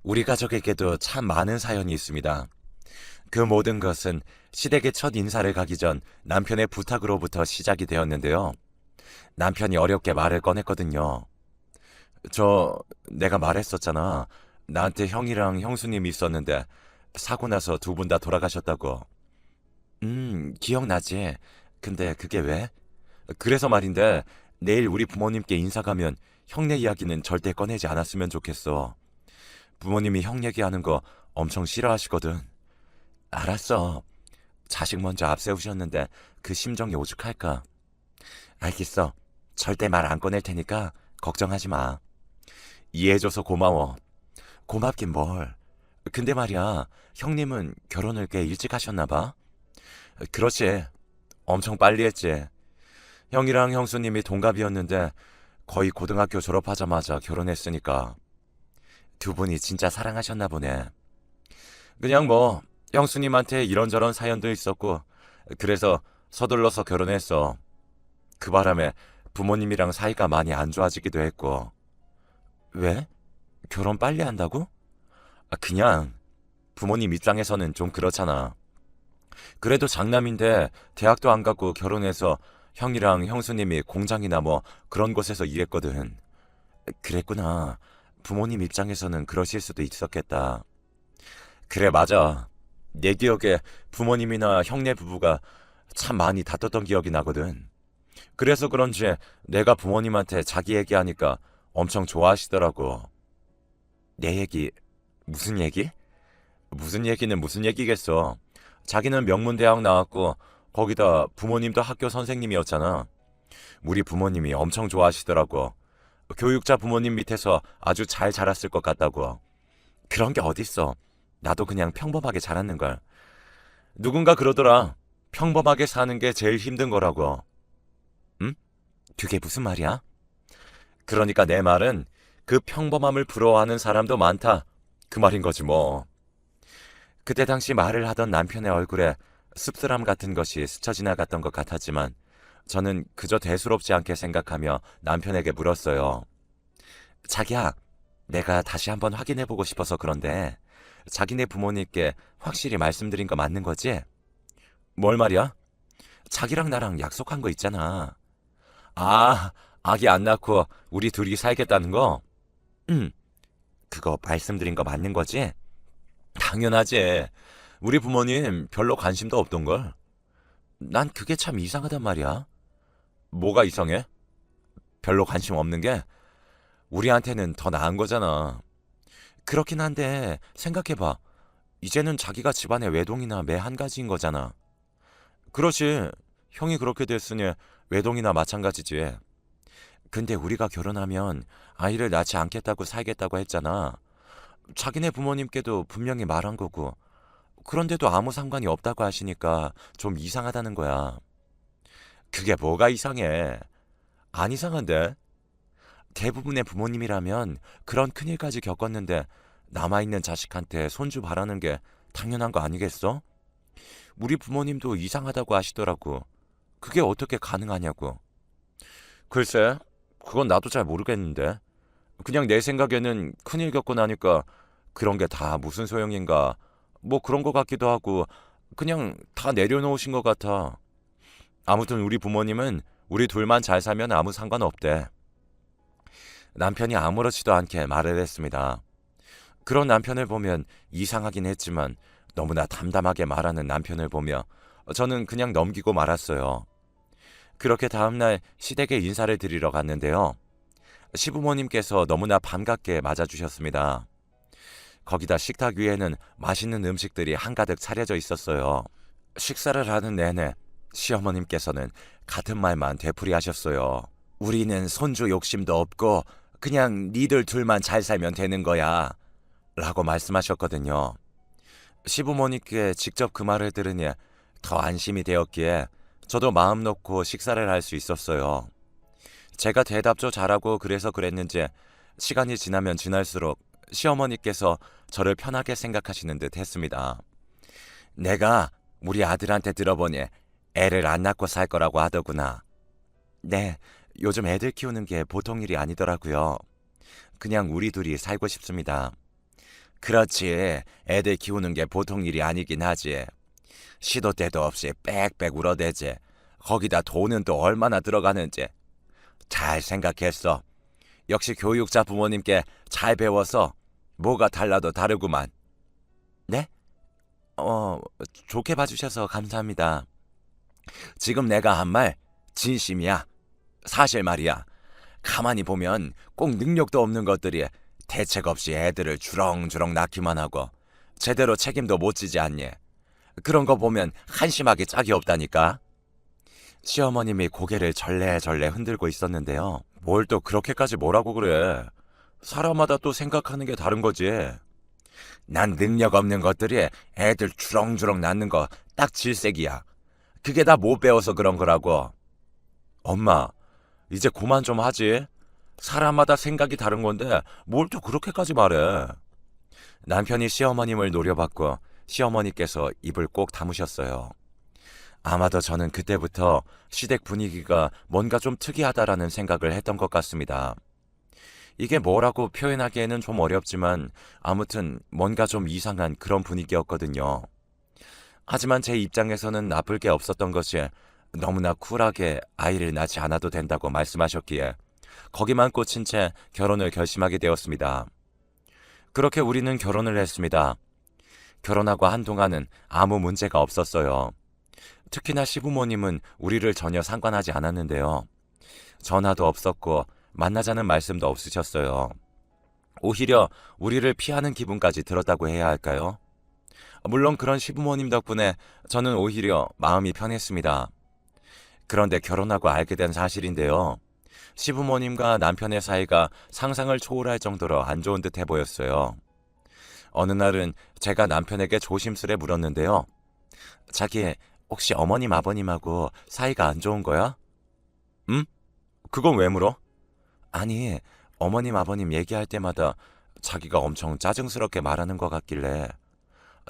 우리 가족에게도 참 많은 사연이 있습니다. 그 모든 것은 시댁의 첫 인사를 가기 전 남편의 부탁으로부터 시작이 되었는데요. 남편이 어렵게 말을 꺼냈거든요. 내가 말했었잖아. 나한테 형이랑 형수님이 있었는데 사고 나서 두 분 다 돌아가셨다고. 기억나지? 근데 그게 왜? 그래서 말인데 내일 우리 부모님께 인사 가면 형네 이야기는 절대 꺼내지 않았으면 좋겠어. 부모님이 형 얘기하는 거 엄청 싫어하시거든. 알았어. 자식 먼저 앞세우셨는데 그 심정이 오죽할까? 알겠어. 절대 말 안 꺼낼 테니까 걱정하지 마. 이해해줘서 고마워. 고맙긴 뭘. 근데 말이야, 형님은 결혼을 꽤 일찍 하셨나 봐? 그렇지. 엄청 빨리 했지. 형이랑 형수님이 동갑이었는데 거의 고등학교 졸업하자마자 결혼했으니까. 두 분이 진짜 사랑하셨나 보네. 그냥 뭐 형수님한테 이런저런 사연도 있었고 그래서 서둘러서 결혼했어. 그 바람에 부모님이랑 사이가 많이 안 좋아지기도 했고. 왜? 결혼 빨리 한다고? 그냥 부모님 입장에서는 좀 그렇잖아. 그래도 장남인데 대학도 안 가고 결혼해서 형이랑 형수님이 공장이나 뭐 그런 곳에서 일했거든. 그랬구나. 부모님 입장에서는 그러실 수도 있었겠다. 그래, 맞아. 내 기억에 부모님이나 형네 부부가 참 많이 다퉜던 기억이 나거든. 그래서 그런지 내가 부모님한테 자기 얘기하니까 엄청 좋아하시더라고. 내 얘기, 무슨 얘기? 무슨 얘기는 무슨 얘기겠어. 자기는 명문대학 나왔고 거기다 부모님도 학교 선생님이었잖아. 우리 부모님이 엄청 좋아하시더라고. 교육자 부모님 밑에서 아주 잘 자랐을 것 같다고. 그런 게 어딨어. 나도 그냥 평범하게 자랐는걸. 누군가 그러더라. 평범하게 사는 게 제일 힘든 거라고. 응? 그게 무슨 말이야? 그러니까 내 말은 그 평범함을 부러워하는 사람도 많다. 그 말인 거지 뭐. 그때 당시 말을 하던 남편의 얼굴에 씁쓸함 같은 것이 스쳐 지나갔던 것 같았지만 저는 그저 대수롭지 않게 생각하며 남편에게 물었어요. 자기야, 내가 다시 한번 확인해보고 싶어서 그런데 자기네 부모님께 확실히 말씀드린 거 맞는 거지? 뭘 말이야? 자기랑 나랑 약속한 거 있잖아. 아, 아기 안 낳고 우리 둘이 살겠다는 거? 응, 그거 말씀드린 거 맞는 거지? 당연하지. 우리 부모님 별로 관심도 없던걸. 난 그게 참 이상하단 말이야. 뭐가 이상해? 별로 관심 없는 게 우리한테는 더 나은 거잖아. 그렇긴 한데 생각해봐. 이제는 자기가 집안의 외동이나 매 한 가지인 거잖아. 그렇지. 형이 그렇게 됐으니 외동이나 마찬가지지. 근데 우리가 결혼하면 아이를 낳지 않겠다고 살겠다고 했잖아. 자기네 부모님께도 분명히 말한 거고. 그런데도 아무 상관이 없다고 하시니까 좀 이상하다는 거야. 그게 뭐가 이상해? 안 이상한데? 대부분의 부모님이라면 그런 큰일까지 겪었는데 남아있는 자식한테 손주 바라는 게 당연한 거 아니겠어? 우리 부모님도 이상하다고 하시더라고. 그게 어떻게 가능하냐고. 글쎄, 그건 나도 잘 모르겠는데. 그냥 내 생각에는 큰일 겪고 나니까 그런 게 다 무슨 소용인가. 뭐 그런 거 같기도 하고 그냥 다 내려놓으신 것 같아. 아무튼 우리 부모님은 우리 둘만 잘 살면 아무 상관없대. 남편이 아무렇지도 않게 말을 했습니다. 그런 남편을 보면 이상하긴 했지만 너무나 담담하게 말하는 남편을 보며 저는 그냥 넘기고 말았어요. 그렇게 다음날 시댁에 인사를 드리러 갔는데요. 시부모님께서 너무나 반갑게 맞아주셨습니다. 거기다 식탁 위에는 맛있는 음식들이 한가득 차려져 있었어요. 식사를 하는 내내 시어머님께서는 같은 말만 되풀이하셨어요. 우리는 손주 욕심도 없고 그냥 니들 둘만 잘 살면 되는 거야 라고 말씀하셨거든요. 시부모님께 직접 그 말을 들으니 더 안심이 되었기에 저도 마음 놓고 식사를 할 수 있었어요. 제가 대답도 잘하고 그래서 그랬는지 시간이 지나면 지날수록 시어머니께서 저를 편하게 생각하시는 듯 했습니다. 내가 우리 아들한테 들어보니 애를 안 낳고 살 거라고 하더구나. 네, 요즘 애들 키우는 게 보통 일이 아니더라고요. 그냥 우리 둘이 살고 싶습니다. 그렇지. 애들 키우는 게 보통 일이 아니긴 하지. 시도 때도 없이 빽빽 울어대지. 거기다 돈은 또 얼마나 들어가는지. 잘 생각했어. 역시 교육자 부모님께 잘 배워서 뭐가 달라도 다르구만. 네? 어, 좋게 봐주셔서 감사합니다. 지금 내가 한 말 진심이야. 사실 말이야. 가만히 보면 꼭 능력도 없는 것들이 대책 없이 애들을 주렁주렁 낳기만 하고 제대로 책임도 못 지지 않니? 그런 거 보면 한심하기 짝이 없다니까. 시어머님이 고개를 절레절레 흔들고 있었는데요. 뭘 또 그렇게까지 뭐라고 그래. 사람마다 또 생각하는 게 다른 거지. 난 능력 없는 것들이 애들 주렁주렁 낳는 거 딱 질색이야. 그게 다 못 배워서 그런 거라고. 엄마, 이제 그만 좀 하지. 사람마다 생각이 다른 건데 뭘 또 그렇게까지 말해. 남편이 시어머님을 노려봤고 시어머니께서 입을 꼭 다무셨어요. 아마도 저는 그때부터 시댁 분위기가 뭔가 좀 특이하다라는 생각을 했던 것 같습니다. 이게 뭐라고 표현하기에는 좀 어렵지만 아무튼 뭔가 좀 이상한 그런 분위기였거든요. 하지만 제 입장에서는 나쁠 게 없었던 것이 너무나 쿨하게 아이를 낳지 않아도 된다고 말씀하셨기에 거기만 꽂힌 채 결혼을 결심하게 되었습니다. 그렇게 우리는 결혼을 했습니다. 결혼하고 한동안은 아무 문제가 없었어요. 특히나 시부모님은 우리를 전혀 상관하지 않았는데요. 전화도 없었고 만나자는 말씀도 없으셨어요. 오히려 우리를 피하는 기분까지 들었다고 해야 할까요? 물론 그런 시부모님 덕분에 저는 오히려 마음이 편했습니다. 그런데 결혼하고 알게 된 사실인데요. 시부모님과 남편의 사이가 상상을 초월할 정도로 안 좋은 듯해 보였어요. 어느 날은 제가 남편에게 조심스레 물었는데요. 자기, 혹시 어머님 아버님하고 사이가 안 좋은 거야? 응? 그건 왜 물어? 아니, 어머님 아버님 얘기할 때마다 자기가 엄청 짜증스럽게 말하는 것 같길래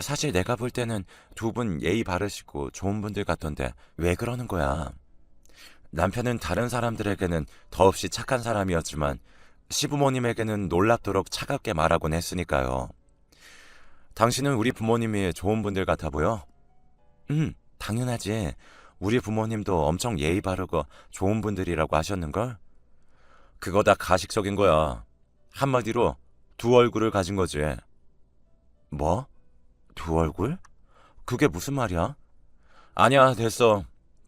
사실 내가 볼 때는 두 분 예의 바르시고 좋은 분들 같던데 왜 그러는 거야? 남편은 다른 사람들에게는 더없이 착한 사람이었지만 시부모님에게는 놀랍도록 차갑게 말하곤 했으니까요. 당신은 우리 부모님이 좋은 분들 같아 보여? 당연하지. 우리 부모님도 엄청 예의 바르고 좋은 분들이라고 하셨는걸? 그거 다 가식적인 거야. 한마디로 두 얼굴을 가진 거지. 뭐? 두 얼굴? 그게 무슨 말이야? 아니야, 됐어.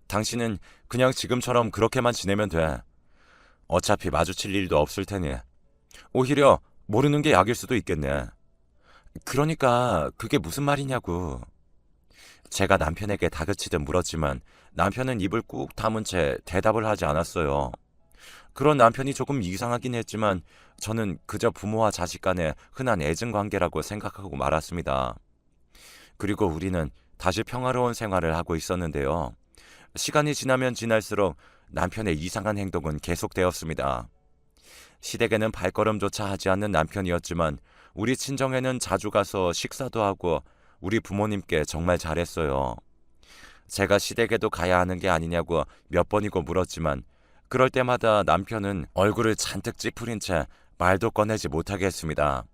당신은 그냥 지금처럼 그렇게만 지내면 돼. 어차피 마주칠 일도 없을 테니. 오히려 모르는 게 약일 수도 있겠네. 그러니까 그게 무슨 말이냐고. 제가 남편에게 다그치듯 물었지만 남편은 입을 꾹 다문 채 대답을 하지 않았어요. 그런 남편이 조금 이상하긴 했지만 저는 그저 부모와 자식 간의 흔한 애증 관계라고 생각하고 말았습니다. 그리고 우리는 다시 평화로운 생활을 하고 있었는데요. 시간이 지나면 지날수록 남편의 이상한 행동은 계속되었습니다. 시댁에는 발걸음조차 하지 않는 남편이었지만 우리 친정에는 자주 가서 식사도 하고 우리 부모님께 정말 잘했어요. 제가 시댁에도 가야 하는 게 아니냐고 몇 번이고 물었지만 그럴 때마다 남편은 얼굴을 잔뜩 찌푸린 채 말도 꺼내지 못하게 했습니다.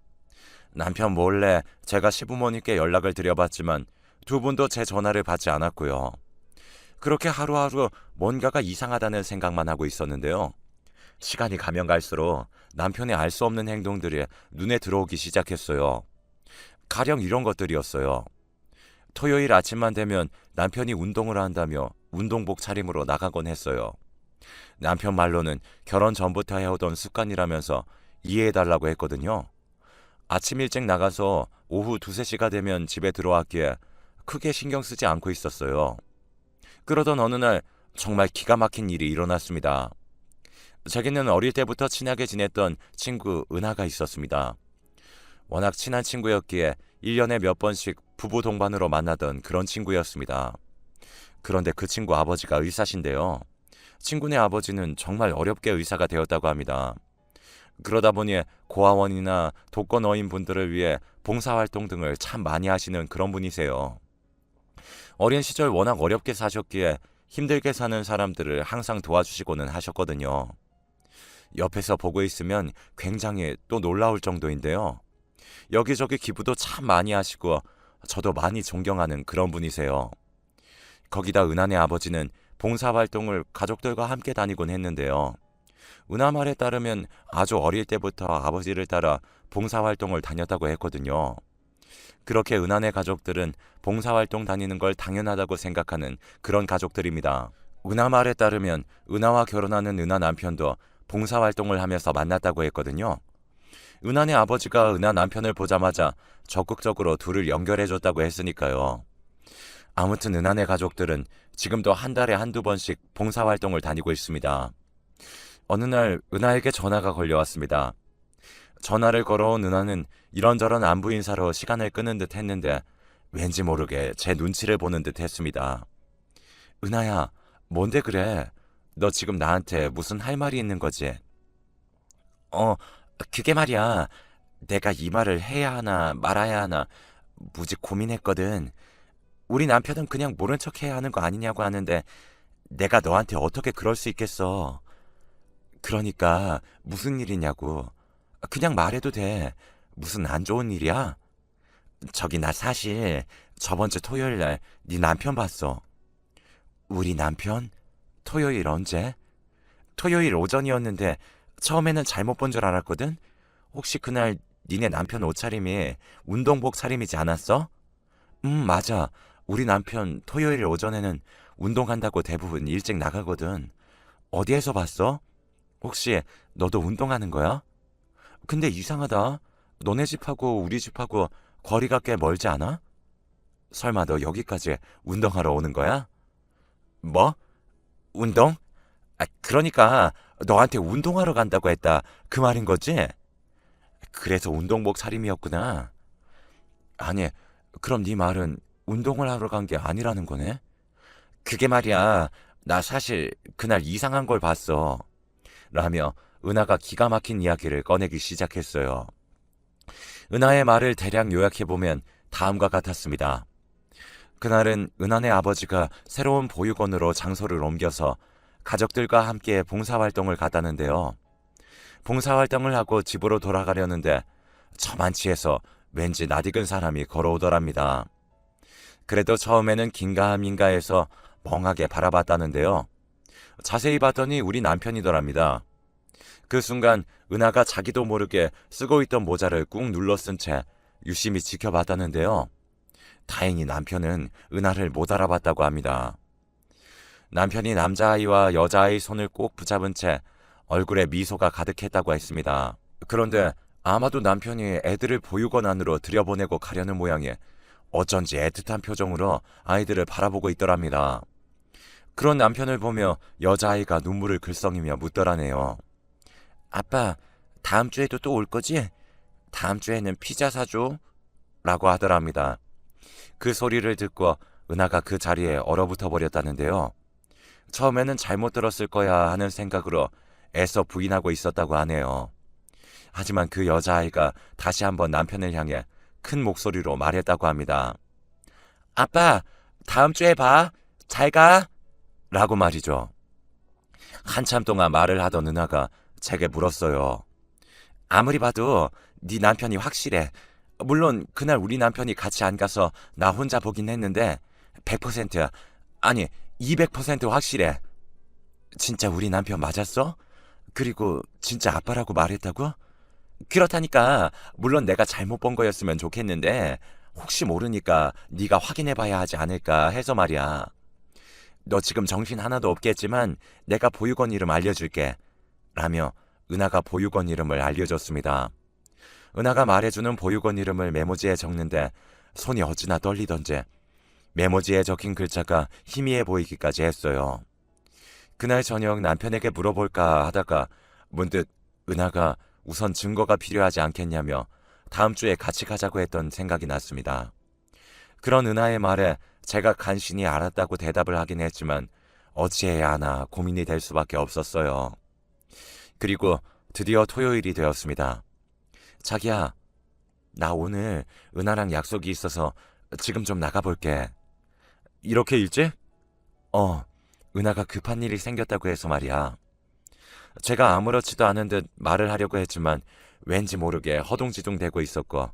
남편 몰래 제가 시부모님께 연락을 드려봤지만 두 분도 제 전화를 받지 않았고요. 그렇게 하루하루 뭔가가 이상하다는 생각만 하고 있었는데요. 시간이 가면 갈수록 남편의 알 수 없는 행동들이 눈에 들어오기 시작했어요. 가령 이런 것들이었어요. 토요일 아침만 되면 남편이 운동을 한다며 운동복 차림으로 나가곤 했어요. 남편 말로는 결혼 전부터 해오던 습관이라면서 이해해달라고 했거든요. 아침 일찍 나가서 오후 2~3시가 되면 집에 들어왔기에 크게 신경 쓰지 않고 있었어요. 그러던 어느 날 정말 기가 막힌 일이 일어났습니다. 자기는 어릴 때부터 친하게 지냈던 친구 은하가 있었습니다. 워낙 친한 친구였기에 1년에 몇 번씩 부부 동반으로 만나던 그런 친구였습니다. 그런데 그 친구 아버지가 의사신데요. 친구네 아버지는 정말 어렵게 의사가 되었다고 합니다. 그러다 보니 고아원이나 독거노인 분들을 위해 봉사활동 등을 참 많이 하시는 그런 분이세요. 어린 시절 워낙 어렵게 사셨기에 힘들게 사는 사람들을 항상 도와주시고는 하셨거든요. 옆에서 보고 있으면 굉장히 또 놀라울 정도인데요. 여기저기 기부도 참 많이 하시고 저도 많이 존경하는 그런 분이세요. 거기다 은하네 아버지는 봉사활동을 가족들과 함께 다니곤 했는데요. 은하 말에 따르면 아주 어릴 때부터 아버지를 따라 봉사활동을 다녔다고 했거든요. 그렇게 은하네 가족들은 봉사활동 다니는 걸 당연하다고 생각하는 그런 가족들입니다. 은하 말에 따르면 은하와 결혼하는 은하 남편도 봉사활동을 하면서 만났다고 했거든요. 은하네 아버지가 은하 남편을 보자마자 적극적으로 둘을 연결해줬다고 했으니까요. 아무튼 은하네 가족들은 지금도 한 달에 한두 번씩 봉사활동을 다니고 있습니다. 어느 날 은하에게 전화가 걸려왔습니다. 전화를 걸어온 은하는 이런저런 안부 인사로 시간을 끄는 듯 했는데 왠지 모르게 제 눈치를 보는 듯 했습니다. 은하야, 뭔데 그래? 너 지금 나한테 무슨 할 말이 있는 거지? 어, 그게 말이야. 내가 이 말을 해야 하나 말아야 하나 무지 고민했거든. 우리 남편은 그냥 모른 척 해야 하는 거 아니냐고 하는데 내가 너한테 어떻게 그럴 수 있겠어. 그러니까 무슨 일이냐고. 그냥 말해도 돼. 무슨 안 좋은 일이야? 저기 나 사실 저번 주 토요일 날 네 남편 봤어. 우리 남편? 토요일 언제? 토요일 오전이었는데 처음에는 잘못 본 줄 알았거든? 혹시 그날 니네 남편 옷차림이 운동복 차림이지 않았어? 맞아. 우리 남편 토요일 오전에는 운동한다고 대부분 일찍 나가거든. 어디에서 봤어? 혹시 너도 운동하는 거야? 근데 이상하다. 너네 집하고 우리 집하고 거리가 꽤 멀지 않아? 설마 너 여기까지 운동하러 오는 거야? 뭐? 운동? 그러니까 너한테 운동하러 간다고 했다. 그 말인 거지? 그래서 운동복 차림이었구나. 아니, 그럼 네 말은 운동을 하러 간 게 아니라는 거네? 그게 말이야. 나 사실 그날 이상한 걸 봤어. 라며 은하가 기가 막힌 이야기를 꺼내기 시작했어요. 은하의 말을 대략 요약해보면 다음과 같았습니다. 그날은 은하네 아버지가 새로운 보육원으로 장소를 옮겨서 가족들과 함께 봉사활동을 갔다는데요. 봉사활동을 하고 집으로 돌아가려는데 저만치에서 왠지 낯익은 사람이 걸어오더랍니다. 그래도 처음에는 긴가민가해서 멍하게 바라봤다는데요. 자세히 봤더니 우리 남편이더랍니다. 그 순간 은하가 자기도 모르게 쓰고 있던 모자를 꾹 눌러 쓴 채 유심히 지켜봤다는데요. 다행히 남편은 은하를 못 알아봤다고 합니다. 남편이 남자아이와 여자아이 손을 꼭 붙잡은 채 얼굴에 미소가 가득했다고 했습니다. 그런데 아마도 남편이 애들을 보육원 안으로 들여보내고 가려는 모양에 어쩐지 애틋한 표정으로 아이들을 바라보고 있더랍니다. 그런 남편을 보며 여자아이가 눈물을 글썽이며 묻더라네요. 아빠, 다음 주에도 또 올 거지? 다음 주에는 피자 사줘? 라고 하더랍니다. 그 소리를 듣고 은하가 그 자리에 얼어붙어 버렸다는데요. 처음에는 잘못 들었을 거야 하는 생각으로 애써 부인하고 있었다고 하네요. 하지만 그 여자아이가 다시 한번 남편을 향해 큰 목소리로 말했다고 합니다. 아빠, 다음 주에 봐. 잘 가. 라고 말이죠. 한참 동안 말을 하던 은하가 제게 물었어요. 아무리 봐도 네 남편이 확실해. 물론 그날 우리 남편이 같이 안 가서 나 혼자 보긴 했는데 100% 아니 200% 확실해. 진짜 우리 남편 맞았어? 그리고 진짜 아빠라고 말했다고? 그렇다니까. 물론 내가 잘못 본 거였으면 좋겠는데 혹시 모르니까 네가 확인해봐야 하지 않을까 해서 말이야. 너 지금 정신 하나도 없겠지만 내가 보육원 이름 알려줄게. 라며 은하가 보육원 이름을 알려줬습니다. 은하가 말해주는 보육원 이름을 메모지에 적는데 손이 어찌나 떨리던지 메모지에 적힌 글자가 희미해 보이기까지 했어요. 그날 저녁 남편에게 물어볼까 하다가 문득 은하가 우선 증거가 필요하지 않겠냐며 다음 주에 같이 가자고 했던 생각이 났습니다. 그런 은하의 말에 제가 간신히 알았다고 대답을 하긴 했지만 어찌해야 하나 고민이 될 수밖에 없었어요. 그리고 드디어 토요일이 되었습니다. 자기야, 나 오늘 은하랑 약속이 있어서 지금 좀 나가볼게. 이렇게 일찍? 은하가 급한 일이 생겼다고 해서 말이야. 제가 아무렇지도 않은 듯 말을 하려고 했지만 왠지 모르게 허둥지둥 대고 있었고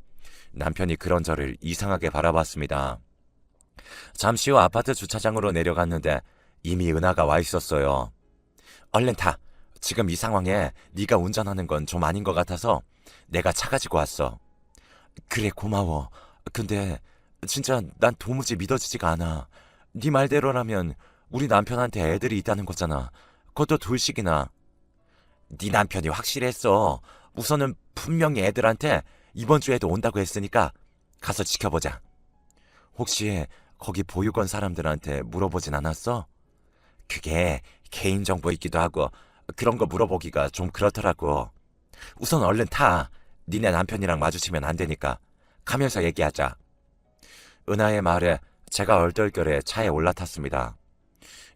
남편이 그런 저를 이상하게 바라봤습니다. 잠시 후 아파트 주차장으로 내려갔는데 이미 은하가 와 있었어요. 얼른 타. 지금 이 상황에 네가 운전하는 건 좀 아닌 것 같아서 내가 차 가지고 왔어. 그래, 고마워. 근데 진짜 난 도무지 믿어지지가 않아. 네 말대로라면 우리 남편한테 애들이 있다는 거잖아. 그것도 둘씩이나. 네 남편이 확실했어. 우선은 분명히 애들한테 이번 주에도 온다고 했으니까 가서 지켜보자. 혹시 거기 보육원 사람들한테 물어보진 않았어? 그게 개인정보이기도 하고 그런 거 물어보기가 좀 그렇더라고. 우선 얼른 타. 니네 남편이랑 마주치면 안 되니까. 가면서 얘기하자. 은하의 말에 제가 얼떨결에 차에 올라탔습니다.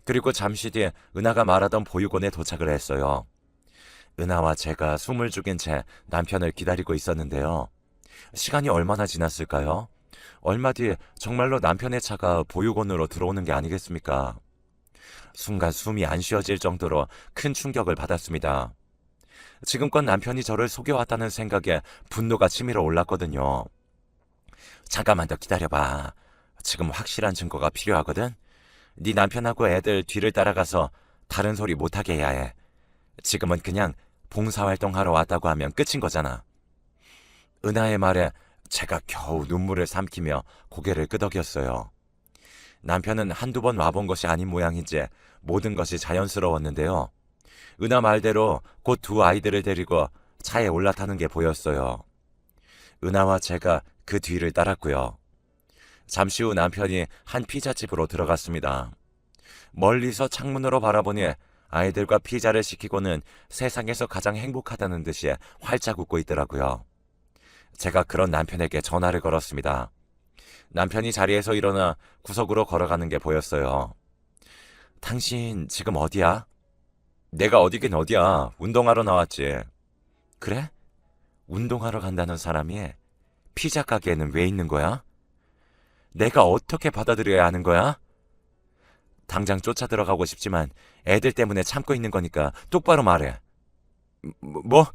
그리고 잠시 뒤에 은하가 말하던 보육원에 도착을 했어요. 은하와 제가 숨을 죽인 채 남편을 기다리고 있었는데요. 시간이 얼마나 지났을까요? 얼마 뒤에 정말로 남편의 차가 보육원으로 들어오는 게 아니겠습니까? 순간 숨이 안 쉬어질 정도로 큰 충격을 받았습니다. 지금껏 남편이 저를 속여왔다는 생각에 분노가 치밀어 올랐거든요. 잠깐만 더 기다려봐. 지금 확실한 증거가 필요하거든? 네 남편하고 애들 뒤를 따라가서 다른 소리 못하게 해야 해. 지금은 그냥 봉사활동하러 왔다고 하면 끝인 거잖아. 은하의 말에 제가 겨우 눈물을 삼키며 고개를 끄덕였어요. 남편은 한두 번 와본 것이 아닌 모양인지 모든 것이 자연스러웠는데요. 은하 말대로 곧 두 아이들을 데리고 차에 올라타는 게 보였어요. 은하와 제가 그 뒤를 따랐고요. 잠시 후 남편이 한 피자집으로 들어갔습니다. 멀리서 창문으로 바라보니 아이들과 피자를 시키고는 세상에서 가장 행복하다는 듯이 활짝 웃고 있더라고요. 제가 그런 남편에게 전화를 걸었습니다. 남편이 자리에서 일어나 구석으로 걸어가는 게 보였어요. 당신 지금 어디야? 내가 어디긴 어디야. 운동하러 나왔지. 그래? 운동하러 간다는 사람이 피자 가게에는 왜 있는 거야? 내가 어떻게 받아들여야 하는 거야? 당장 쫓아 들어가고 싶지만 애들 때문에 참고 있는 거니까 똑바로 말해. 뭐?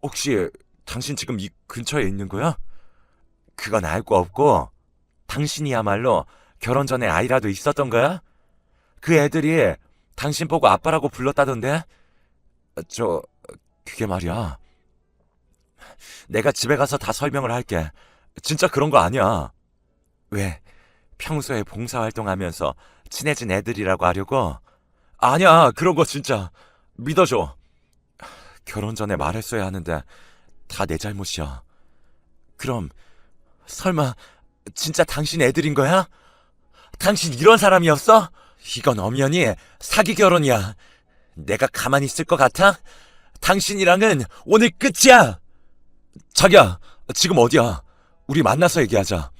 혹시 당신 지금 이 근처에 있는 거야? 그건 알 거 없고 당신이야말로 결혼 전에 아이라도 있었던 거야? 그 애들이 당신 보고 아빠라고 불렀다던데? 그게 말이야. 내가 집에 가서 다 설명을 할게. 진짜 그런 거 아니야. 왜? 평소에 봉사활동하면서 친해진 애들이라고 하려고? 아니야, 그런 거 진짜. 믿어줘. 결혼 전에 말했어야 하는데 다 내 잘못이야. 그럼 설마 진짜 당신 애들인 거야? 당신 이런 사람이었어? 이건 엄연히 사기 결혼이야. 내가 가만히 있을 것 같아? 당신이랑은 오늘 끝이야. 자기야, 지금 어디야? 우리 만나서 얘기하자.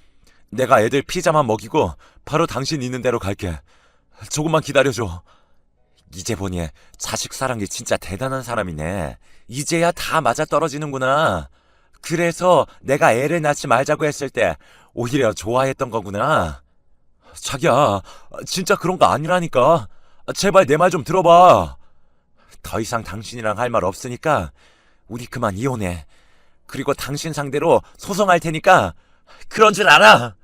내가 애들 피자만 먹이고 바로 당신 있는 데로 갈게. 조금만 기다려줘. 이제 보니 자식 사랑이 진짜 대단한 사람이네. 이제야 다 맞아떨어지는구나. 그래서 내가 애를 낳지 말자고 했을 때 오히려 좋아했던 거구나. 자기야, 진짜 그런 거 아니라니까. 제발 내 말 좀 들어봐. 더 이상 당신이랑 할 말 없으니까 우리 그만 이혼해. 그리고 당신 상대로 소송할 테니까 그런 줄 알아.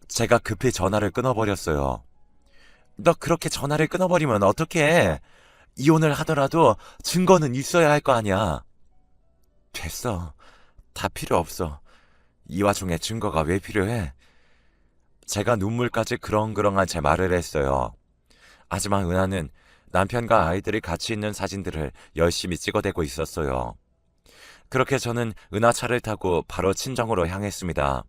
제가 급히 전화를 끊어버렸어요. 너 그렇게 전화를 끊어버리면 어떡해. 이혼을 하더라도 증거는 있어야 할 거 아니야. 됐어. 다 필요 없어. 이 와중에 증거가 왜 필요해? 제가 눈물까지 그렁그렁한 제 말을 했어요. 하지만 은하는 남편과 아이들이 같이 있는 사진들을 열심히 찍어대고 있었어요. 그렇게 저는 은하 차를 타고 바로 친정으로 향했습니다.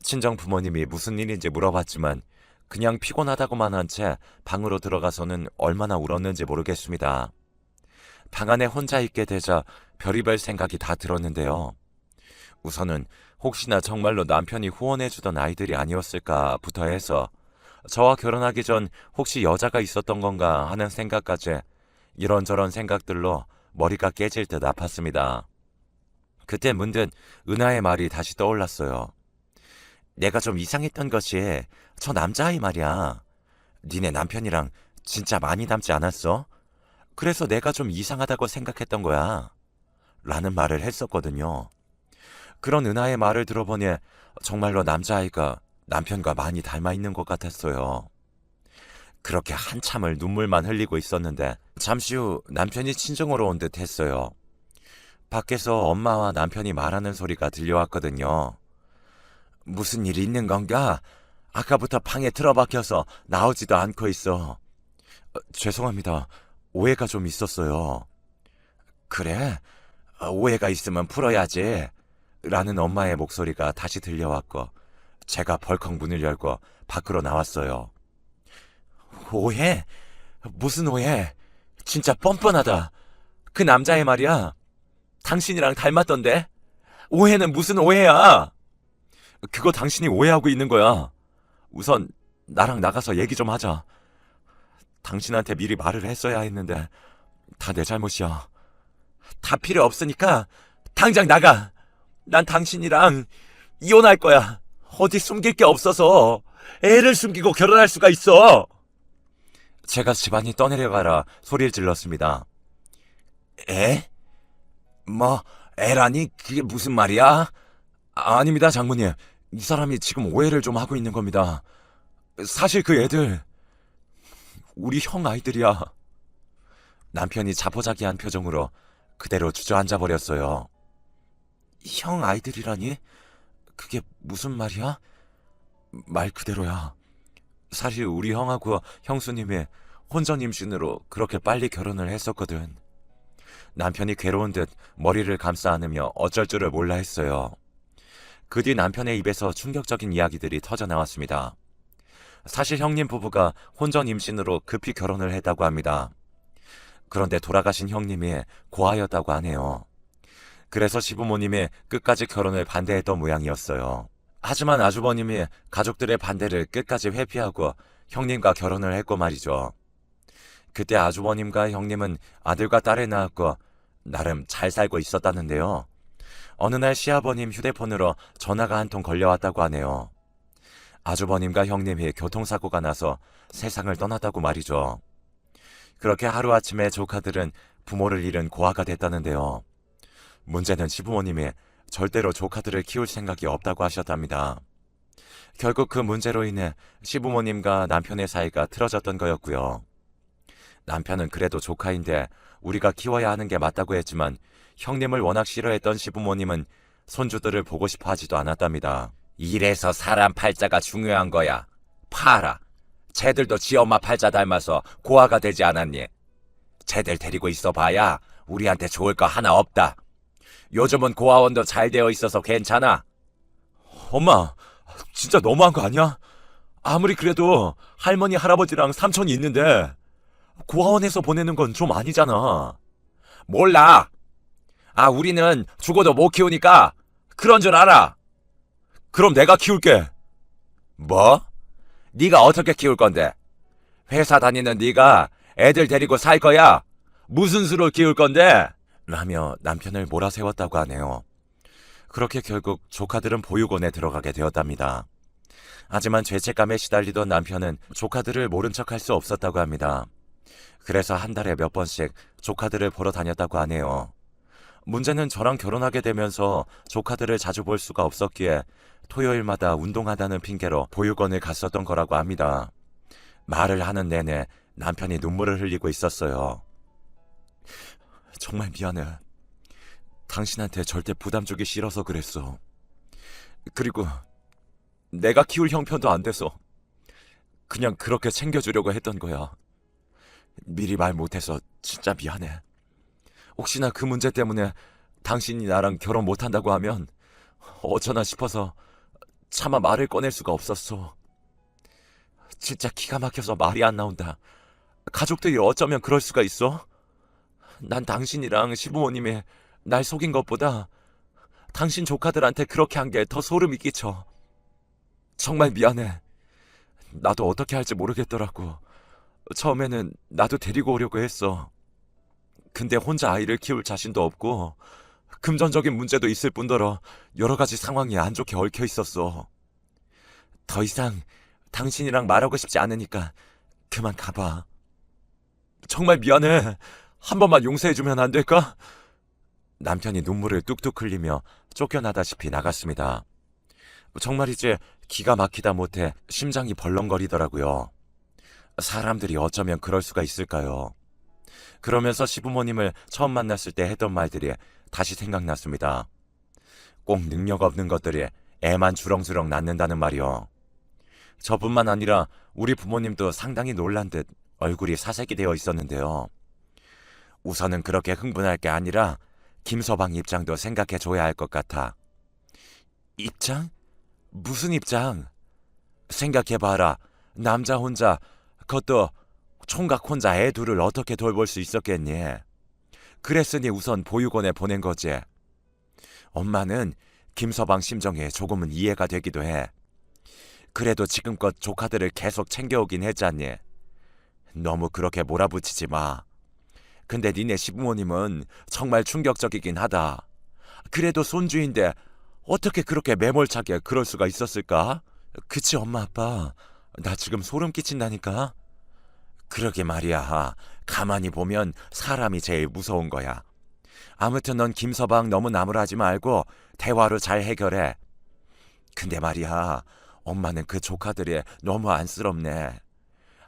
친정 부모님이 무슨 일인지 물어봤지만 그냥 피곤하다고만 한 채 방으로 들어가서는 얼마나 울었는지 모르겠습니다. 방 안에 혼자 있게 되자 별의별 생각이 다 들었는데요. 우선은 혹시나 정말로 남편이 후원해주던 아이들이 아니었을까부터 해서 저와 결혼하기 전 혹시 여자가 있었던 건가 하는 생각까지 이런저런 생각들로 머리가 깨질 듯 아팠습니다. 그때 문득 은하의 말이 다시 떠올랐어요. 내가 좀 이상했던 것이 저 남자아이 말이야. 니네 남편이랑 진짜 많이 닮지 않았어? 그래서 내가 좀 이상하다고 생각했던 거야. 라는 말을 했었거든요. 그런 은하의 말을 들어보니 정말로 남자아이가 남편과 많이 닮아 있는 것 같았어요. 그렇게 한참을 눈물만 흘리고 있었는데 잠시 후 남편이 친정으로 온 듯 했어요. 밖에서 엄마와 남편이 말하는 소리가 들려왔거든요. 무슨 일 있는 건가? 아까부터 방에 틀어박혀서 나오지도 않고 있어. 죄송합니다. 오해가 좀 있었어요. 그래? 오해가 있으면 풀어야지. 라는 엄마의 목소리가 다시 들려왔고 제가 벌컥 문을 열고 밖으로 나왔어요. 오해? 무슨 오해? 진짜 뻔뻔하다. 그 남자애 말이야. 당신이랑 닮았던데? 오해는 무슨 오해야? 그거 당신이 오해하고 있는 거야. 우선 나랑 나가서 얘기 좀 하자. 당신한테 미리 말을 했어야 했는데 다 내 잘못이야. 다 필요 없으니까 당장 나가. 난 당신이랑 이혼할 거야. 어디 숨길 게 없어서 애를 숨기고 결혼할 수가 있어. 제가 집안이 떠내려가라 소리를 질렀습니다. 애? 뭐 애라니 그게 무슨 말이야? 아닙니다 장모님. 이 사람이 지금 오해를 좀 하고 있는 겁니다. 사실 그 애들 우리 형 아이들이야. 남편이 자포자기한 표정으로 그대로 주저앉아 버렸어요. 형 아이들이라니? 그게 무슨 말이야? 말 그대로야. 사실 우리 형하고 형수님이 혼전 임신으로 그렇게 빨리 결혼을 했었거든. 남편이 괴로운 듯 머리를 감싸 안으며 어쩔 줄을 몰라 했어요. 그 뒤 남편의 입에서 충격적인 이야기들이 터져 나왔습니다. 사실 형님 부부가 혼전 임신으로 급히 결혼을 했다고 합니다. 그런데 돌아가신 형님이 고아였다고 하네요. 그래서 시부모님이 끝까지 결혼을 반대했던 모양이었어요. 하지만 아주버님이 가족들의 반대를 끝까지 회피하고 형님과 결혼을 했고 말이죠. 그때 아주버님과 형님은 아들과 딸을 낳았고 나름 잘 살고 있었다는데요. 어느 날 시아버님 휴대폰으로 전화가 한 통 걸려왔다고 하네요. 아주버님과 형님이 교통사고가 나서 세상을 떠났다고 말이죠. 그렇게 하루아침에 조카들은 부모를 잃은 고아가 됐다는데요. 문제는 시부모님이 절대로 조카들을 키울 생각이 없다고 하셨답니다. 결국 그 문제로 인해 시부모님과 남편의 사이가 틀어졌던 거였고요. 남편은 그래도 조카인데 우리가 키워야 하는 게 맞다고 했지만 형님을 워낙 싫어했던 시부모님은 손주들을 보고 싶어 하지도 않았답니다. 이래서 사람 팔자가 중요한 거야. 파라. 쟤들도 지 엄마 팔자 닮아서 고아가 되지 않았니? 쟤들 데리고 있어 봐야 우리한테 좋을 거 하나 없다. 요즘은 고아원도 잘 되어 있어서 괜찮아. 엄마, 진짜 너무한 거 아니야? 아무리 그래도 할머니, 할아버지랑 삼촌이 있는데 고아원에서 보내는 건 좀 아니잖아. 몰라. 우리는 죽어도 못 키우니까 그런 줄 알아. 그럼 내가 키울게. 뭐? 네가 어떻게 키울 건데? 회사 다니는 네가 애들 데리고 살 거야? 무슨 수로 키울 건데? 라며 남편을 몰아세웠다고 하네요. 그렇게 결국 조카들은 보육원에 들어가게 되었답니다. 하지만 죄책감에 시달리던 남편은 조카들을 모른 척할 수 없었다고 합니다. 그래서 한 달에 몇 번씩 조카들을 보러 다녔다고 하네요. 문제는 저랑 결혼하게 되면서 조카들을 자주 볼 수가 없었기에 토요일마다 운동하다는 핑계로 보육원을 갔었던 거라고 합니다. 말을 하는 내내 남편이 눈물을 흘리고 있었어요. 정말 미안해. 당신한테 절대 부담 주기 싫어서 그랬어. 그리고 내가 키울 형편도 안 돼서 그냥 그렇게 챙겨주려고 했던 거야. 미리 말 못해서 진짜 미안해. 혹시나 그 문제 때문에 당신이 나랑 결혼 못한다고 하면 어쩌나 싶어서 차마 말을 꺼낼 수가 없었어. 진짜 기가 막혀서 말이 안 나온다. 가족들이 어쩌면 그럴 수가 있어? 난 당신이랑 시부모님이 날 속인 것보다 당신 조카들한테 그렇게 한 게 더 소름이 끼쳐. 정말 미안해. 나도 어떻게 할지 모르겠더라고. 처음에는 나도 데리고 오려고 했어. 근데 혼자 아이를 키울 자신도 없고 금전적인 문제도 있을 뿐더러 여러 가지 상황이 안 좋게 얽혀 있었어. 더 이상 당신이랑 말하고 싶지 않으니까 그만 가봐. 정말 미안해. 한 번만 용서해주면 안 될까? 남편이 눈물을 뚝뚝 흘리며 쫓겨나다시피 나갔습니다. 정말이지 기가 막히다 못해 심장이 벌렁거리더라고요. 사람들이 어쩌면 그럴 수가 있을까요? 그러면서 시부모님을 처음 만났을 때 했던 말들이 다시 생각났습니다. 꼭 능력 없는 것들이 애만 주렁주렁 낳는다는 말이요. 저뿐만 아니라 우리 부모님도 상당히 놀란 듯 얼굴이 사색이 되어 있었는데요. 우선은 그렇게 흥분할 게 아니라 김서방 입장도 생각해 줘야 할 것 같아. 입장? 무슨 입장? 생각해봐라. 남자 혼자, 그것도 총각 혼자 애 둘을 어떻게 돌볼 수 있었겠니? 그랬으니 우선 보육원에 보낸 거지. 엄마는 김서방 심정에 조금은 이해가 되기도 해. 그래도 지금껏 조카들을 계속 챙겨오긴 했잖니. 너무 그렇게 몰아붙이지 마. 근데 니네 시부모님은 정말 충격적이긴 하다. 그래도 손주인데 어떻게 그렇게 매몰차게 그럴 수가 있었을까? 그치 엄마 아빠. 나 지금 소름 끼친다니까. 그러게 말이야. 가만히 보면 사람이 제일 무서운 거야. 아무튼 넌 김서방 너무 나무라지 말고 대화로 잘 해결해. 근데 말이야. 엄마는 그 조카들이 너무 안쓰럽네.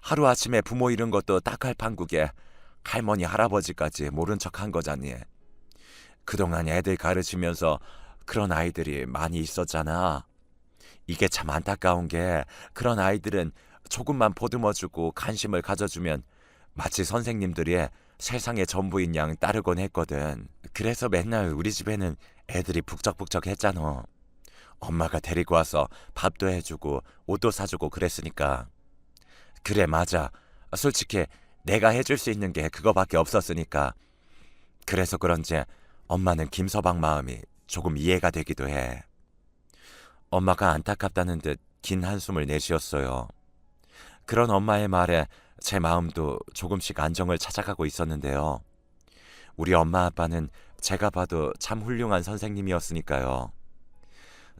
하루아침에 부모 잃은 것도 딱할 판국에 할머니 할아버지까지 모른 척 한 거잖니. 그동안 애들 가르치면서 그런 아이들이 많이 있었잖아. 이게 참 안타까운 게 그런 아이들은 조금만 보듬어주고 관심을 가져주면 마치 선생님들이 세상의 전부인 양 따르곤 했거든. 그래서 맨날 우리 집에는 애들이 북적북적 했잖아. 엄마가 데리고 와서 밥도 해주고 옷도 사주고 그랬으니까. 그래 맞아. 솔직히 내가 해줄 수 있는 게 그거밖에 없었으니까. 그래서 그런지 엄마는 김서방 마음이 조금 이해가 되기도 해. 엄마가 안타깝다는 듯 긴 한숨을 내쉬었어요. 그런 엄마의 말에 제 마음도 조금씩 안정을 찾아가고 있었는데요. 우리 엄마 아빠는 제가 봐도 참 훌륭한 선생님이었으니까요.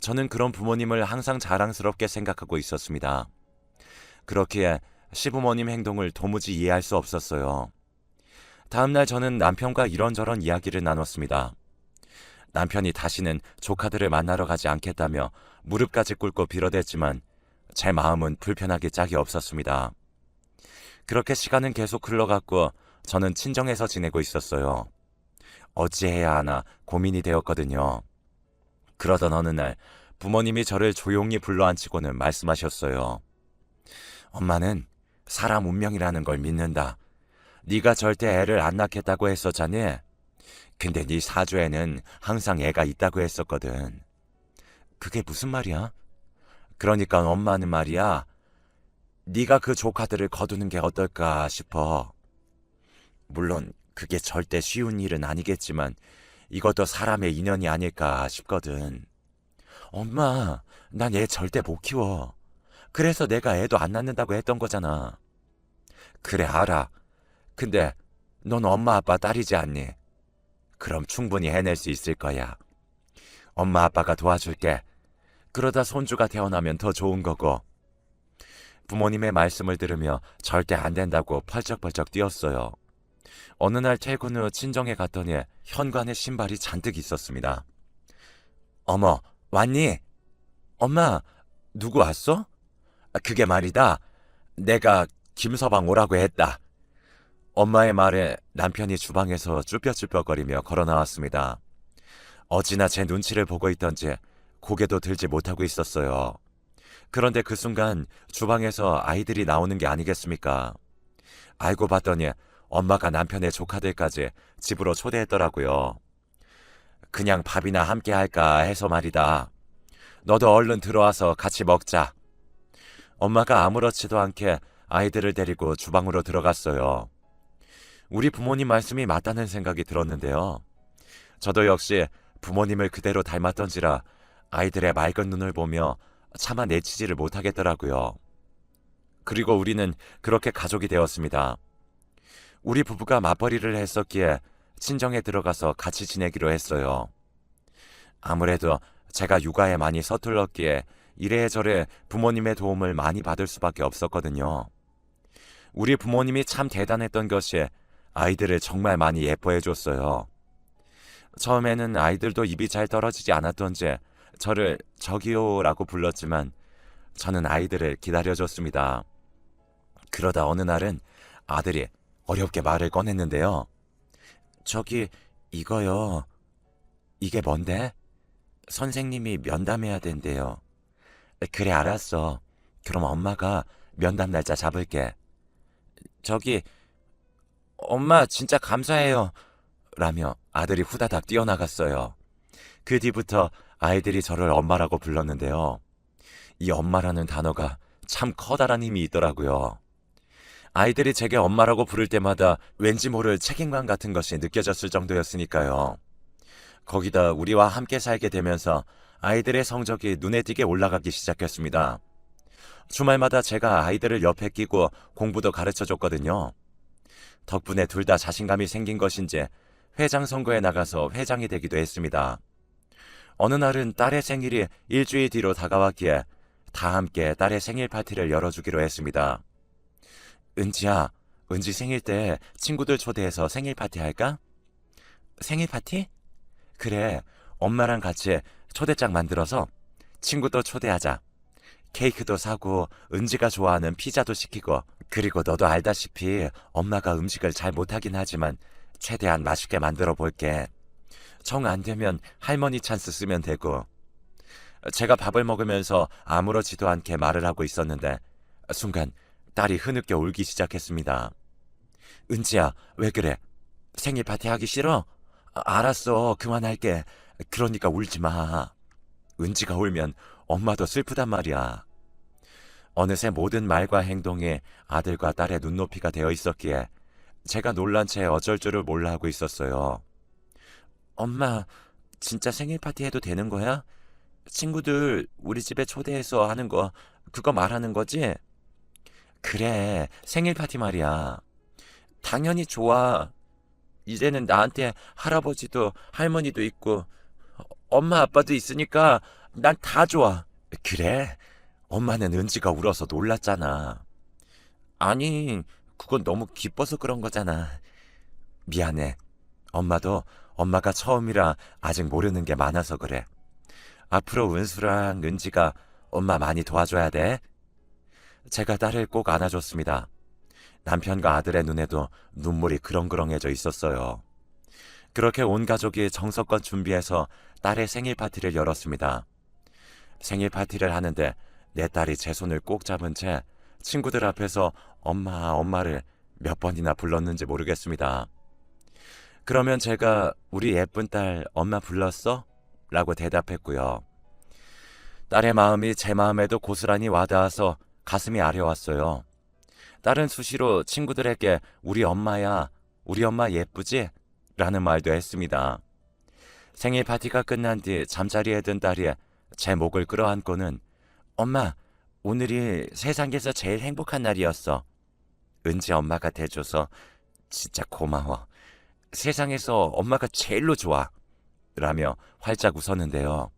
저는 그런 부모님을 항상 자랑스럽게 생각하고 있었습니다. 그렇기에 시부모님 행동을 도무지 이해할 수 없었어요. 다음날 저는 남편과 이런저런 이야기를 나눴습니다. 남편이 다시는 조카들을 만나러 가지 않겠다며 무릎까지 꿇고 빌어댔지만 제 마음은 불편하기 짝이 없었습니다. 그렇게 시간은 계속 흘러갔고 저는 친정에서 지내고 있었어요. 어찌해야 하나 고민이 되었거든요. 그러던 어느 날 부모님이 저를 조용히 불러앉히고는 말씀하셨어요. 엄마는 사람 운명이라는 걸 믿는다. 네가 절대 애를 안 낳겠다고 했었잖니. 근데 네 사주에는 항상 애가 있다고 했었거든. 그게 무슨 말이야? 그러니까 엄마는 말이야. 네가 그 조카들을 거두는 게 어떨까 싶어. 물론 그게 절대 쉬운 일은 아니겠지만 이것도 사람의 인연이 아닐까 싶거든. 엄마, 난 애 절대 못 키워. 그래서 내가 애도 안 낳는다고 했던 거잖아. 그래 알아. 근데 넌 엄마 아빠 딸이지 않니? 그럼 충분히 해낼 수 있을 거야. 엄마 아빠가 도와줄게. 그러다 손주가 태어나면 더 좋은 거고. 부모님의 말씀을 들으며 절대 안 된다고 펄쩍펄쩍 뛰었어요. 어느 날 퇴근 후 친정에 갔더니 현관에 신발이 잔뜩 있었습니다. 어머, 왔니? 엄마, 누구 왔어? 그게 말이다. 내가 김서방 오라고 했다. 엄마의 말에 남편이 주방에서 쭈뼛쭈뼛거리며 걸어 나왔습니다. 어찌나 제 눈치를 보고 있던지 고개도 들지 못하고 있었어요. 그런데 그 순간 주방에서 아이들이 나오는 게 아니겠습니까? 알고 봤더니 엄마가 남편의 조카들까지 집으로 초대했더라고요. 그냥 밥이나 함께 할까 해서 말이다. 너도 얼른 들어와서 같이 먹자. 엄마가 아무렇지도 않게 아이들을 데리고 주방으로 들어갔어요. 우리 부모님 말씀이 맞다는 생각이 들었는데요. 저도 역시 부모님을 그대로 닮았던지라 아이들의 맑은 눈을 보며 차마 내치지를 못하겠더라고요. 그리고 우리는 그렇게 가족이 되었습니다. 우리 부부가 맞벌이를 했었기에 친정에 들어가서 같이 지내기로 했어요. 아무래도 제가 육아에 많이 서툴렀기에 이래저래 부모님의 도움을 많이 받을 수밖에 없었거든요. 우리 부모님이 참 대단했던 것이 아이들을 정말 많이 예뻐해 줬어요. 처음에는 아이들도 입이 잘 떨어지지 않았던지 저를 저기요라고 불렀지만 저는 아이들을 기다려줬습니다. 그러다 어느 날은 아들이 어렵게 말을 꺼냈는데요. 저기, 이거요. 이게 뭔데? 선생님이 면담해야 된대요. 그래, 알았어. 그럼 엄마가 면담 날짜 잡을게. 저기, 엄마 진짜 감사해요. 라며 아들이 후다닥 뛰어나갔어요. 그 뒤부터 아이들이 저를 엄마라고 불렀는데요. 이 엄마라는 단어가 참 커다란 힘이 있더라고요. 아이들이 제게 엄마라고 부를 때마다 왠지 모를 책임감 같은 것이 느껴졌을 정도였으니까요. 거기다 우리와 함께 살게 되면서 아이들의 성적이 눈에 띄게 올라가기 시작했습니다. 주말마다 제가 아이들을 옆에 끼고 공부도 가르쳐줬거든요. 덕분에 둘 다 자신감이 생긴 것인지 회장 선거에 나가서 회장이 되기도 했습니다. 어느 날은 딸의 생일이 일주일 뒤로 다가왔기에 다 함께 딸의 생일 파티를 열어주기로 했습니다. 은지야, 은지 생일 때 친구들 초대해서 생일 파티 할까? 생일 파티? 그래, 엄마랑 같이 초대장 만들어서 친구도 초대하자. 케이크도 사고 은지가 좋아하는 피자도 시키고, 그리고 너도 알다시피 엄마가 음식을 잘 못하긴 하지만 최대한 맛있게 만들어 볼게. 정 안 되면 할머니 찬스 쓰면 되고. 제가 밥을 먹으면서 아무렇지도 않게 말을 하고 있었는데 순간 딸이 흐느껴 울기 시작했습니다. 은지야, 왜 그래? 생일 파티 하기 싫어? 알았어, 그만할게. 그러니까 울지 마. 은지가 울면 엄마도 슬프단 말이야. 어느새 모든 말과 행동이 아들과 딸의 눈높이가 되어 있었기에 제가 놀란 채 어쩔 줄을 몰라 하고 있었어요. 엄마, 진짜 생일 파티 해도 되는 거야? 친구들 우리 집에 초대해서 하는 거, 그거 말하는 거지? 그래, 생일 파티 말이야. 당연히 좋아. 이제는 나한테 할아버지도 할머니도 있고 엄마 아빠도 있으니까 난 다 좋아. 그래? 엄마는 은지가 울어서 놀랐잖아. 아니, 그건 너무 기뻐서 그런 거잖아. 미안해. 엄마도 엄마가 처음이라 아직 모르는 게 많아서 그래. 앞으로 은수랑 은지가 엄마 많이 도와줘야 돼. 제가 딸을 꼭 안아줬습니다. 남편과 아들의 눈에도 눈물이 그렁그렁해져 있었어요. 그렇게 온 가족이 정성껏 준비해서 딸의 생일 파티를 열었습니다. 생일 파티를 하는데 내 딸이 제 손을 꼭 잡은 채 친구들 앞에서 엄마, 엄마를 몇 번이나 불렀는지 모르겠습니다. 그러면 제가 우리 예쁜 딸 엄마 불렀어? 라고 대답했고요. 딸의 마음이 제 마음에도 고스란히 와닿아서 가슴이 아려왔어요. 딸은 수시로 친구들에게 우리 엄마야, 우리 엄마 예쁘지? 라는 말도 했습니다. 생일 파티가 끝난 뒤 잠자리에 든 딸이 제 목을 끌어안고는 엄마, 오늘이 세상에서 제일 행복한 날이었어. 은지 엄마가 돼줘서 진짜 고마워. 세상에서 엄마가 제일로 좋아. 라며 활짝 웃었는데요.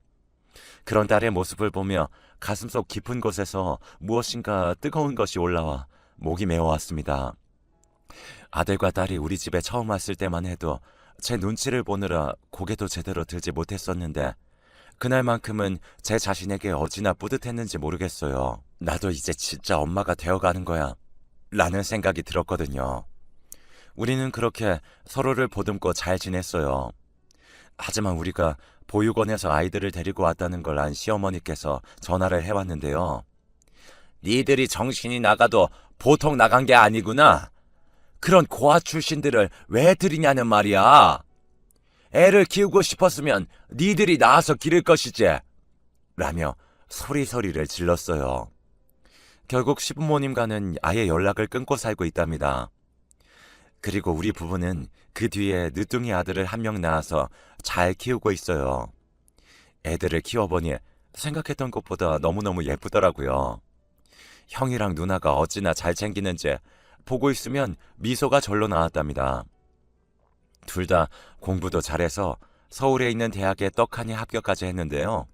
그런 딸의 모습을 보며 가슴속 깊은 곳에서 무엇인가 뜨거운 것이 올라와 목이 메어왔습니다. 아들과 딸이 우리 집에 처음 왔을 때만 해도 제 눈치를 보느라 고개도 제대로 들지 못했었는데 그날만큼은 제 자신에게 어찌나 뿌듯했는지 모르겠어요. 나도 이제 진짜 엄마가 되어가는 거야 라는 생각이 들었거든요. 우리는 그렇게 서로를 보듬고 잘 지냈어요. 하지만 우리가 보육원에서 아이들을 데리고 왔다는 걸 안 시어머니께서 전화를 해왔는데요. 니들이 정신이 나가도 보통 나간 게 아니구나. 그런 고아 출신들을 왜 들이냐는 말이야. 애를 키우고 싶었으면 니들이 낳아서 기를 것이지. 라며 소리소리를 질렀어요. 결국 시부모님과는 아예 연락을 끊고 살고 있답니다. 그리고 우리 부부는 그 뒤에 늦둥이 아들을 한 명 낳아서 잘 키우고 있어요. 애들을 키워보니 생각했던 것보다 너무너무 예쁘더라고요. 형이랑 누나가 어찌나 잘 챙기는지 보고 있으면 미소가 절로 나왔답니다. 둘 다 공부도 잘해서 서울에 있는 대학에 떡하니 합격까지 했는데요.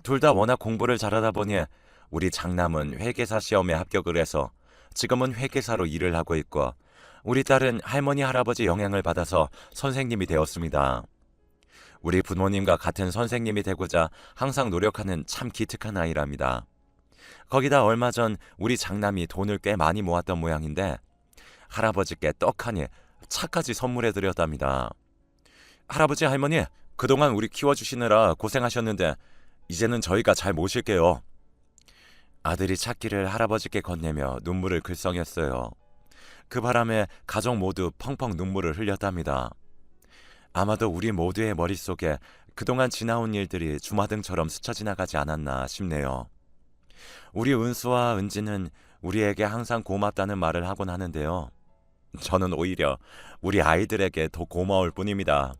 둘 다 워낙 공부를 잘하다 보니 우리 장남은 회계사 시험에 합격을 해서 지금은 회계사로 일을 하고 있고 우리 딸은 할머니 할아버지 영향을 받아서 선생님이 되었습니다. 우리 부모님과 같은 선생님이 되고자 항상 노력하는 참 기특한 아이랍니다. 거기다 얼마 전 우리 장남이 돈을 꽤 많이 모았던 모양인데 할아버지께 떡하니 차까지 선물해 드렸답니다. 할아버지 할머니, 그동안 우리 키워주시느라 고생하셨는데 이제는 저희가 잘 모실게요. 아들이 차키를 할아버지께 건네며 눈물을 글썽였어요. 그 바람에 가족 모두 펑펑 눈물을 흘렸답니다. 아마도 우리 모두의 머릿속에 그동안 지나온 일들이 주마등처럼 스쳐 지나가지 않았나 싶네요. 우리 은수와 은지는 우리에게 항상 고맙다는 말을 하곤 하는데요. 저는 오히려 우리 아이들에게 더 고마울 뿐입니다.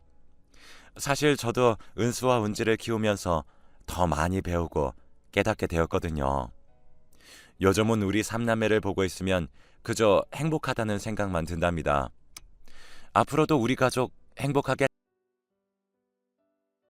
사실 저도 은수와 은지를 키우면서 더 많이 배우고 깨닫게 되었거든요. 요즘은 우리 삼남매를 보고 있으면 그저 행복하다는 생각만 든답니다. 앞으로도 우리 가족 행복하게